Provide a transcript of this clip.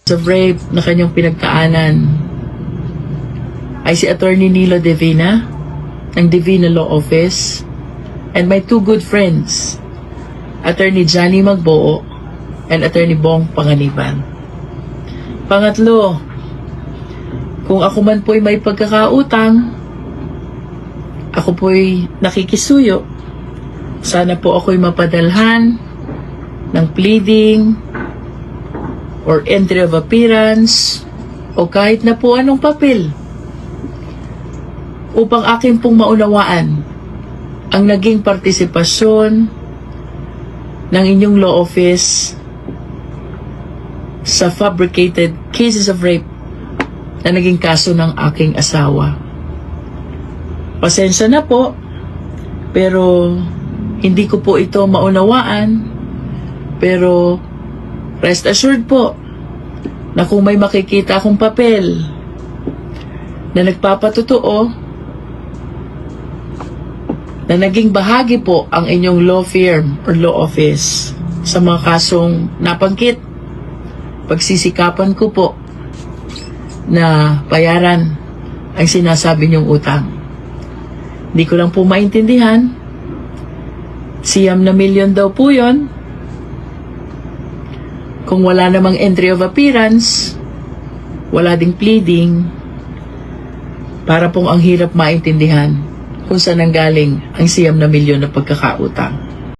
of rape na kanyang pinagkaanan ay si Attorney Nilo Divina ng Divina Law Office and my two good friends, Attorney Johnny Magboo and Attorney Bong Panganiban. Pangatlo, kung ako man po'y may pagkakautang, ako po'y nakikisuyo, sana po ako'y mapadalhan ng pleading or entry of appearance o kahit na po anong papel upang akin pong maunawaan ang naging partisipasyon ng inyong law office sa fabricated cases of rape na naging kaso ng aking asawa. Pasensya na po, pero hindi ko po ito maunawaan, pero rest assured po na kung may makikita akong papel na nagpapatotoo na naging bahagi po ang inyong law firm or law office sa mga kasong nabanggit, pagsisikapan ko po na bayaran ang sinasabi niyong utang. Hindi ko lang po maintindihan, siyam na milyon daw po yun. Kung wala namang entry of appearance, wala ding pleading, para pong ang hirap maintindihan kung saan nanggaling ang siyam na milyon na pagkakautang.